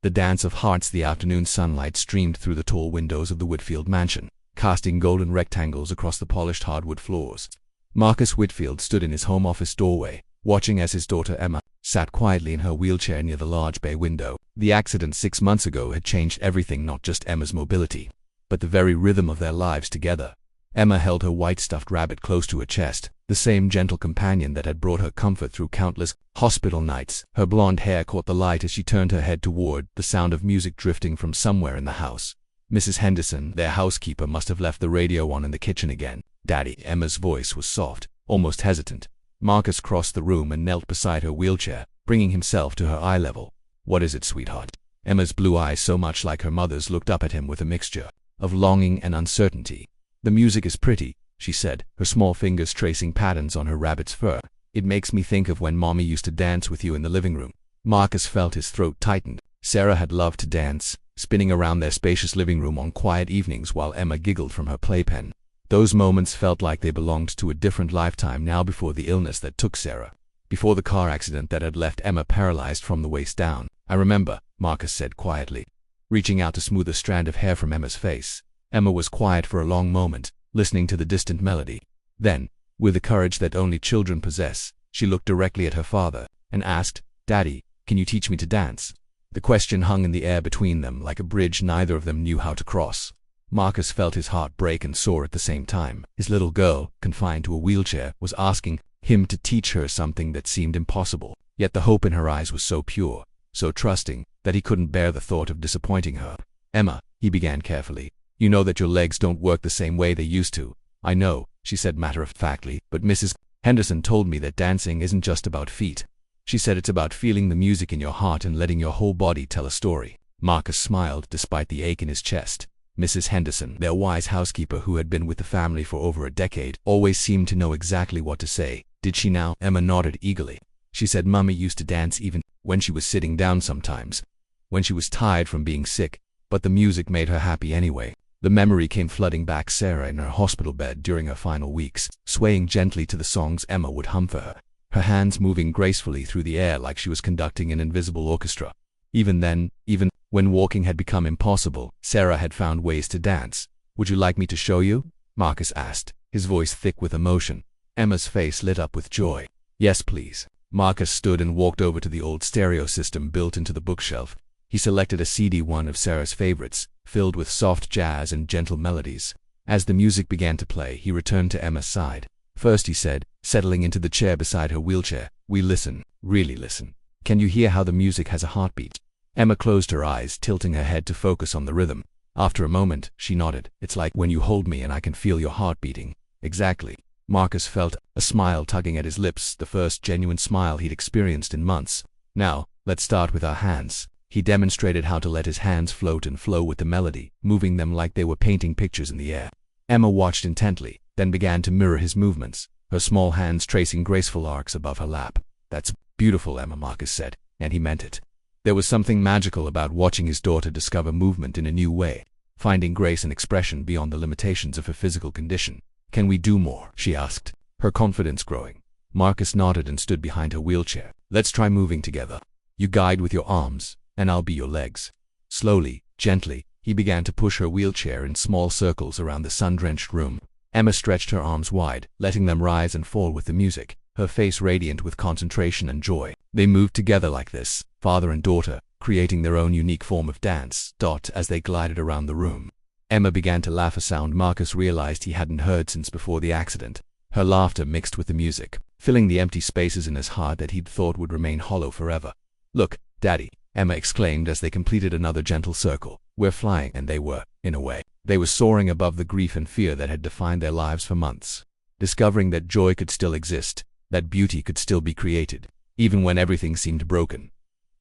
The dance of hearts. The afternoon sunlight streamed through the tall windows of the Whitfield mansion, casting golden rectangles across the polished hardwood floors. Marcus Whitfield stood in his home office doorway, watching as his daughter Emma sat quietly in her wheelchair near the large bay window. The accident 6 months ago had changed everything, not just Emma's mobility, but the very rhythm of their lives together. Emma held her white stuffed rabbit close to her chest, the same gentle companion that had brought her comfort through countless hospital nights. Her blonde hair caught the light as she turned her head toward the sound of music drifting from somewhere in the house. Mrs. Henderson, their housekeeper, must have left the radio on in the kitchen again. "Daddy." Emma's voice was soft, almost hesitant. Marcus crossed the room and knelt beside her wheelchair, bringing himself to her eye level. "What is it, sweetheart?" Emma's blue eyes, so much like her mother's, looked up at him with a mixture of longing and uncertainty. "The music is pretty," she said, her small fingers tracing patterns on her rabbit's fur. "It makes me think of when Mommy used to dance with you in the living room." Marcus felt his throat tighten. Sarah had loved to dance, spinning around their spacious living room on quiet evenings while Emma giggled from her playpen. Those moments felt like they belonged to a different lifetime now, before the illness that took Sarah, before the car accident that had left Emma paralyzed from the waist down. "I remember," Marcus said quietly, reaching out to smooth a strand of hair from Emma's face. Emma was quiet for a long moment, listening to the distant melody. Then, with the courage that only children possess, she looked directly at her father and asked, "Daddy, can you teach me to dance?" The question hung in the air between them like a bridge neither of them knew how to cross. Marcus felt his heart break and soar at the same time. His little girl, confined to a wheelchair, was asking him to teach her something that seemed impossible. Yet the hope in her eyes was so pure, so trusting, that he couldn't bear the thought of disappointing her. "Emma," he began carefully, "you know that your legs don't work the same way they used to." "I know," she said matter-of-factly, "but Mrs. Henderson told me that dancing isn't just about feet. She said it's about feeling the music in your heart and letting your whole body tell a story." Marcus smiled despite the ache in his chest. Mrs. Henderson, their wise housekeeper who had been with the family for over a decade, always seemed to know exactly what to say. "Did she now?" Emma nodded eagerly. "She said Mummy used to dance even when she was sitting down sometimes, when she was tired from being sick, but the music made her happy anyway." The memory came flooding back. Sarah in her hospital bed during her final weeks, swaying gently to the songs Emma would hum for her, her hands moving gracefully through the air like she was conducting an invisible orchestra. Even then, even when walking had become impossible, Sarah had found ways to dance. "Would you like me to show you?" Marcus asked, his voice thick with emotion. Emma's face lit up with joy. "Yes, please." Marcus stood and walked over to the old stereo system built into the bookshelf. He selected a CD, one of Sarah's favorites, filled with soft jazz and gentle melodies. As the music began to play, he returned to Emma's side. "First," he said, settling into the chair beside her wheelchair, "we listen, really listen. Can you hear how the music has a heartbeat?" Emma closed her eyes, tilting her head to focus on the rhythm. After a moment, she nodded. "It's like when you hold me and I can feel your heart beating." "Exactly." Marcus felt a smile tugging at his lips, the first genuine smile he'd experienced in months. "Now, let's start with our hands." He demonstrated how to let his hands float and flow with the melody, moving them like they were painting pictures in the air. Emma watched intently, then began to mirror his movements, her small hands tracing graceful arcs above her lap. "That's beautiful, Emma," Marcus said, and he meant it. There was something magical about watching his daughter discover movement in a new way, finding grace and expression beyond the limitations of her physical condition. "Can we do more?" she asked, her confidence growing. Marcus nodded and stood behind her wheelchair. "Let's try moving together. You guide with your arms, and I'll be your legs." Slowly, gently, he began to push her wheelchair in small circles around the sun-drenched room. Emma stretched her arms wide, letting them rise and fall with the music, her face radiant with concentration and joy. They moved together like this, father and daughter, creating their own unique form of dance. As they glided around the room, Emma began to laugh, a sound Marcus realized he hadn't heard since before the accident. Her laughter mixed with the music, filling the empty spaces in his heart that he'd thought would remain hollow forever. "Look, Daddy," Emma exclaimed as they completed another gentle circle. "We're flying." And they were, in a way. They were soaring above the grief and fear that had defined their lives for months, discovering that joy could still exist, that beauty could still be created, even when everything seemed broken.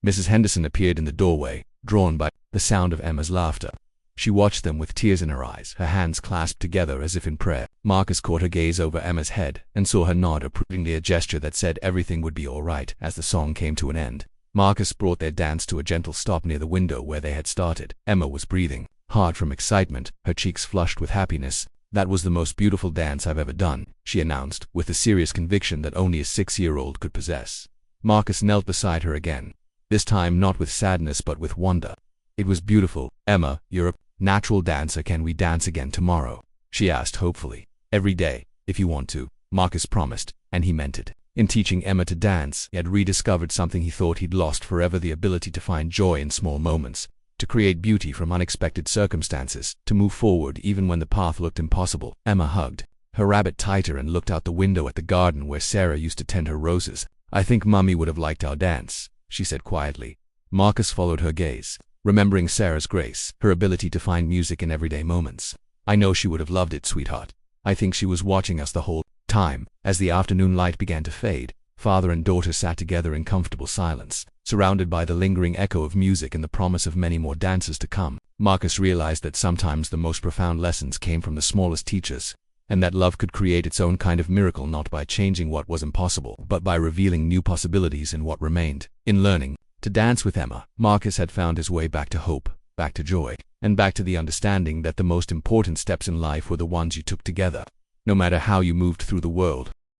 Mrs. Henderson appeared in the doorway, drawn by the sound of Emma's laughter. She watched them with tears in her eyes, her hands clasped together as if in prayer. Marcus caught her gaze over Emma's head and saw her nod approvingly, a gesture that said everything would be all right. As the song came to an end, Marcus brought their dance to a gentle stop near the window where they had started. Emma was breathing hard from excitement, her cheeks flushed with happiness. "That was the most beautiful dance I've ever done," she announced, with the serious conviction that only a 6-year-old could possess. Marcus knelt beside her again, this time not with sadness but with wonder. It was beautiful. "Emma, you're a natural dancer. Can we dance again tomorrow?" she asked hopefully. "Every day, if you want to," Marcus promised, and he meant it. In teaching Emma to dance, he had rediscovered something he thought he'd lost forever: the ability to find joy in small moments, to create beauty from unexpected circumstances, to move forward even when the path looked impossible. Emma hugged her rabbit tighter and looked out the window at the garden where Sarah used to tend her roses. "I think Mummy would have liked our dance," she said quietly. Marcus followed her gaze, remembering Sarah's grace, her ability to find music in everyday moments. "I know she would have loved it, sweetheart. I think she was watching us the whole time." As the afternoon light began to fade, father and daughter sat together in comfortable silence, surrounded by the lingering echo of music and the promise of many more dances to come. Marcus realized that sometimes the most profound lessons came from the smallest teachers, and that love could create its own kind of miracle, not by changing what was impossible, but by revealing new possibilities in what remained. In learning to dance with Emma, Marcus had found his way back to hope, back to joy, and back to the understanding that the most important steps in life were the ones you took together. No matter how you moved through the world,